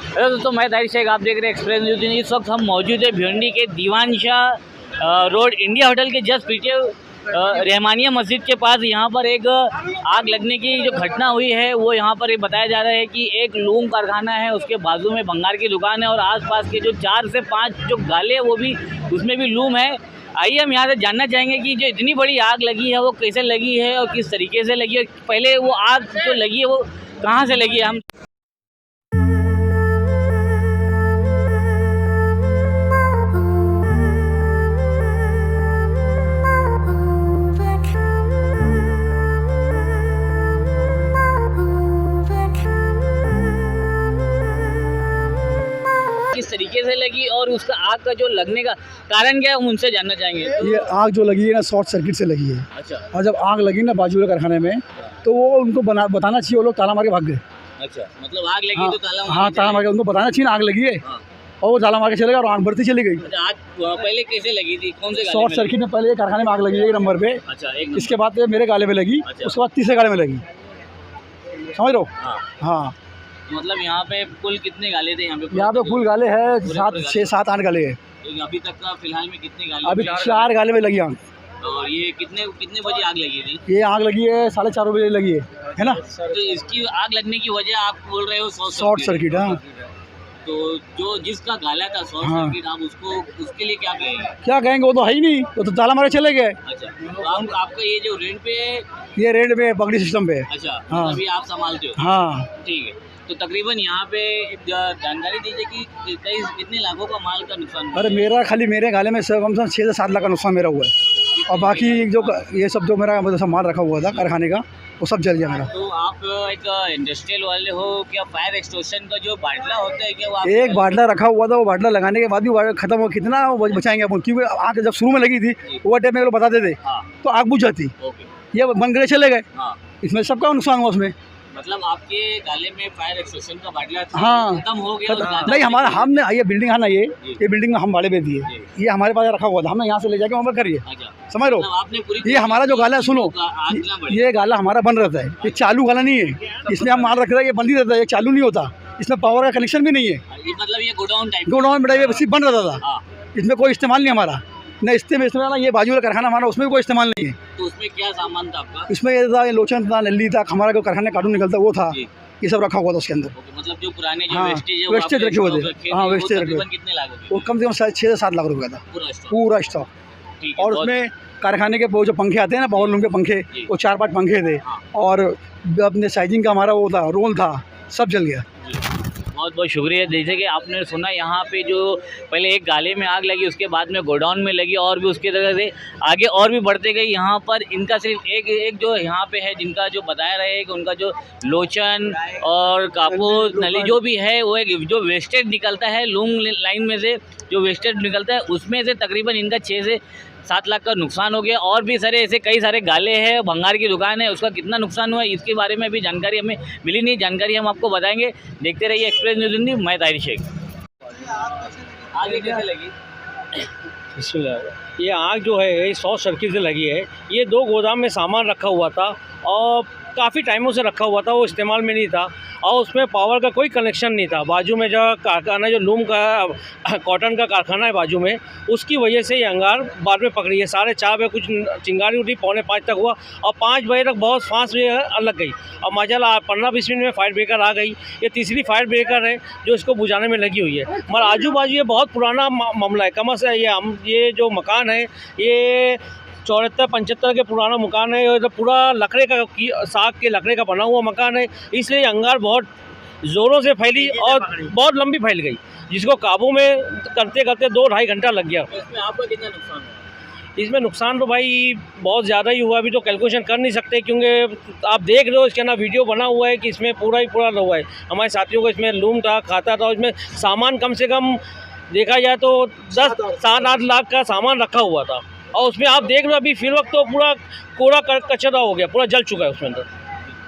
Hello दोस्तों, मैं ताहिर शेख, आप देख रहे हैं एक्सप्रेस न्यूज़। इस वक्त हम मौजूद है भिवंडी के दीवान शाह रोड इंडिया होटल के जस्ट पीछे रहमानिया मस्जिद के पास। यहाँ पर एक आग लगने की जो घटना हुई है वो यहाँ पर बताया जा रहा है कि एक लूम कारखाना है, उसके बाजू में भंगार की दुकान है और आसपास के जो 4 से 5 जो गाले वो भी उसमें भी लूम है। आइए हम यहाँ से जानना चाहेंगे कि जो इतनी बड़ी आग लगी है वो कैसे लगी है और किस तरीके से लगी है। पहले वो आग जो लगी है वो कहाँ से लगी है। हम किस तरीके से लगी और उसका आग का जो लगने का कारण क्या है, हम उनसे जानना चाहेंगे। ये आग जो लगी है ना, शॉर्ट सर्किट से लगी है। अच्छा। और जब आग लगी ना बाजू के कारखाने में, तो वो उनको बताना चाहिए, वो लोग ताला मार के भाग गए। अच्छा, मतलब आग लगी तो ताला ताला मार के उनको बताना चाहिए ना आग लगी है। और वो ताला मार के चले गए और आग बढ़ती चली गई। अच्छा, आग पहले कैसे लगी थी, कौन से शॉर्ट सर्किट में पहले कारखाने में आग लगी एक नंबर पे। अच्छा, इसके बाद मेरे गाले में लगी। उसके बाद तीसरे गाले में लगी, समझ लो। हाँ, मतलब यहाँ पे कुल कितने गाले थे? यहाँ पे कुल गाले है 6-7-8 गाले है। तो अभी तक का फिलहाल में कितने गाले? अभी 4 गाले में लगी आग। और ये कितने बजे आग लगी थी? ये आग लगी है 4:30 बजे लगी है ना। तो इसकी आग लगने की वजह आप बोल रहे हो शॉर्ट सर्किट। हाँ, तो जो जिसका गाला था शॉर्ट सर्किट, आप उसके लिए क्या कहेंगे? क्या कहेंगे, वो तो है ही नहीं, वो तो ताला मारे चले गए। अच्छा, तो आपका ये जो रेंट पे है, ये रेंट पे पगड़ी सिस्टम पे। अच्छा, हाँ। अभी आप संभालते हो? हाँ, ठीक है। तो तकरीबन यहाँ पे जानकारी दीजिए कि कितने लाखों का माल का नुकसान हुआ? अरे मेरे गाले में कम से कम 6 से 7 लाख का नुकसान मेरा हुआ है। और बाकी जो ये सब जो मेरा मतलब सामान रखा हुआ था कारखाने का, वो सब जल गया मेरा। तो आप एक इंडस्ट्रियल वाले हो क्या? फायर एक्सटिंग्विशन का जो बाटला होता है क्या, वो एक बाटला रखा हुआ था, वो बाटला लगाने के बाद भी खत्म हो, कितना बचाएंगे अपन, क्योंकि आग जब शुरू में लगी थी वो टाइम में लोग बताते थे तो आग बुझ जाती। ये बंद करे चले गए। इसमें सबका नुकसान हुआ उसमें। मतलब आपके गाले में फायर एक्सटिंग्विशन का बाटला था, हाँ, खत्म हो गया? नहीं, हमारा हमने ये बिल्डिंग है ना, ये बिल्डिंग में हम भाड़े पे दिए। ये हमारे पास रखा हुआ था, हमने यहाँ से ले जाके वहाँ पर करिए। समझ लो, आपने पूरी ये हमारा जो गाला है, सुनो, ये गाला हमारा बंद रहता है, ये चालू गाला नहीं है। इसमें हम माल रख रहे हैं, ये बंद ही रहता है, ये चालू नहीं होता। इसमें पावर का कनेक्शन भी नहीं है। मतलब ये गोडाउन बेटा, ये सिर्फ बंद रहता था। इसमें कोई इस्तेमाल नहीं हमारा, न इस्तेमाल ना ये बाजू का कारखाना हमारा, उसमें कोई इस्तेमाल नहीं है। तो उसमें क्या सामान था आपका? इसमें ये था, लोचन था, नल्ली था, हमारा जो कारखाने कार्टून निकलता वो था, ये सब रखा हुआ था उसके अंदर। मतलब जो पुराने जो वेस्टेज रखे हुए थे। हाँ, वेस्टेज रखे हुए। कितने लाख? वो कम से कम 6 से 7 लाख रुपये का था पूरा स्टॉक। और उसमें कारखाने के वो जो पंखे आते हैं ना, पावर लूम के पंखे, वो 4-5 पंखे थे। और अपने साइजिंग का हमारा वो था, रोल था, सब जल गया। बहुत बहुत शुक्रिया। जैसे कि आपने सुना, यहाँ पे जो पहले एक गाले में आग लगी, उसके बाद में गोडाउन में लगी और भी उसके तरह से आगे और भी बढ़ते गई। यहाँ पर इनका सिर्फ एक जो यहाँ पे है, जिनका जो बताया रहे हैं कि उनका जो लोचन और कापूस नली जो भी है, वो एक जो वेस्टेज निकलता है लूम लाइन में से, जो वेस्टेज निकलता है उसमें से तकरीबन इनका 6 से 7 लाख का नुकसान हो गया। और भी सारे ऐसे कई सारे गाले हैं, भंगार की दुकान है, उसका कितना नुकसान हुआ इसके बारे में भी जानकारी हमें मिली नहीं। जानकारी हम आपको बताएंगे, देखते रहिए एक्सप्रेस न्यूज़ हिंदी। मैं ताहिर शेख। आगे कैसे लगी? ये आग जो है शॉर्ट सर्किट से लगी है। ये 2 गोदाम में सामान रखा हुआ था और काफ़ी टाइमों से रखा हुआ था, वो इस्तेमाल में नहीं था और उसमें पावर का कोई कनेक्शन नहीं था। बाजू में जो कारखाना, जो लूम का कॉटन का कारखाना है बाजू में, उसकी वजह से ये अंगार बाद में पकड़ी है। 4:30 बजे कुछ चिंगारी उठी, 4:45 तक हुआ और 5 बजे तक बहुत फास्ट लग गई। और माशाल्लाह 15-20 मिनट में फायर ब्रेकर आ गई। ये तीसरी फायर ब्रेकर है जो इसको बुझाने में लगी हुई है। मगर आजू बाजू ये बहुत पुराना मामला है। कम से ये जो मकान है, ये 74-75 के पुराना मकान है। ये तो पूरा लकड़े का, साग के लकड़े का बना हुआ मकान है, इसलिए अंगार बहुत ज़ोरों से फैली और बहुत लंबी फैल गई, जिसको काबू में करते करते 2-2.5 घंटा लग गया। इसमें आपका कितना नुकसान हुआ? इसमें नुकसान तो भाई बहुत ज़्यादा ही हुआ। अभी तो कैलकुलेशन कर नहीं सकते, क्योंकि आप देख रहे हो इसके ना वीडियो बना हुआ है कि इसमें पूरा ही पूरा हुआ है। हमारे साथियों को इसमें लूम था, खाता था, इसमें सामान कम से कम देखा जाए तो 10-7-8 लाख का सामान रखा हुआ था। और उसमें आप देख रहे हो अभी फिर वक्त तो पूरा कोड़ा कचरा हो गया, पूरा जल चुका है उसमें अंदर।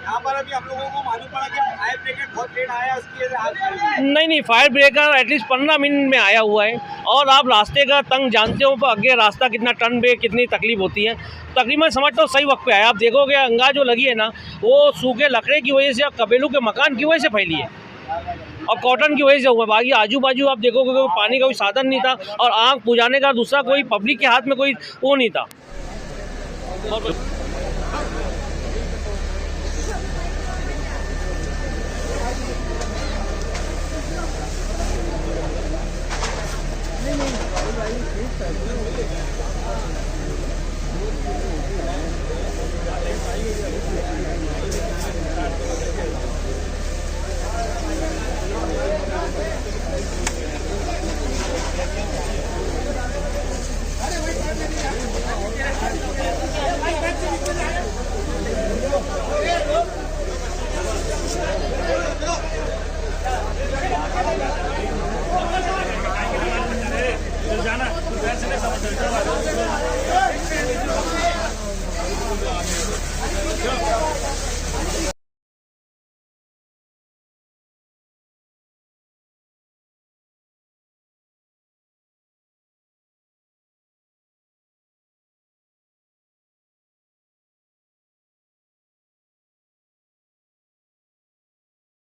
यहाँ पर अभी आप लोगों को मालूम पड़ा कि फायर ब्रिगेड बहुत लेट आया, उसकी वजह से आग लगी। नहीं, फायर ब्रेकर एटलीस्ट 15 मिनट में आया हुआ है। और आप रास्ते का तंग जानते हो, आगे रास्ता कितना टर्न पे कितनी तकलीफ होती है। तकरीबन समझता हूँ सही वक्त पे आया। आप देखोगे अंगार जो लगी है ना, वो सूखे लकड़े की वजह से और कबेलू के मकान की वजह से फैली है। और कॉटन की वजह से हुआ। बाकी आजू बाजू आप देखोगे कोई पानी का कोई साधन नहीं था और आग बुझाने का दूसरा कोई पब्लिक के हाथ में कोई वो नहीं था।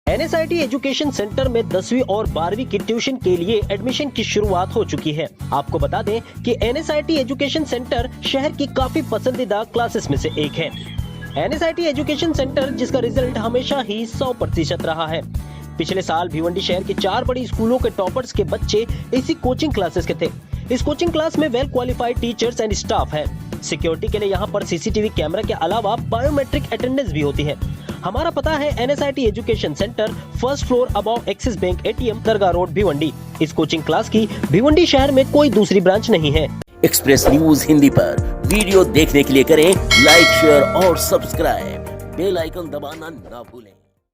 NSIT एजुकेशन सेंटर में 10वीं और 12वीं की ट्यूशन के लिए एडमिशन की शुरुआत हो चुकी है। आपको बता दें कि NSIT एजुकेशन सेंटर शहर की काफी पसंदीदा क्लासेस में से एक है। NSIT एजुकेशन सेंटर जिसका रिजल्ट हमेशा ही 100% रहा है। पिछले साल भिवंडी शहर के 4 बड़ी स्कूलों के टॉपर्स के बच्चे इसी कोचिंग क्लासेस के थे। इस कोचिंग क्लास में well qualified teachers and staff है। सिक्योरिटी के लिए यहाँ पर CCTV कैमरा के अलावा बायोमेट्रिक अटेंडेंस भी होती है। हमारा पता है NSIT education centre, first floor above axis bank ATM, दरगाह रोड, भिवंडी। इस कोचिंग क्लास की भिवंडी शहर में कोई दूसरी ब्रांच नहीं है। एक्सप्रेस न्यूज हिंदी पर वीडियो देखने के लिए करें लाइक, शेयर और सब्सक्राइब। बेल आइकन दबाना ना भूलें।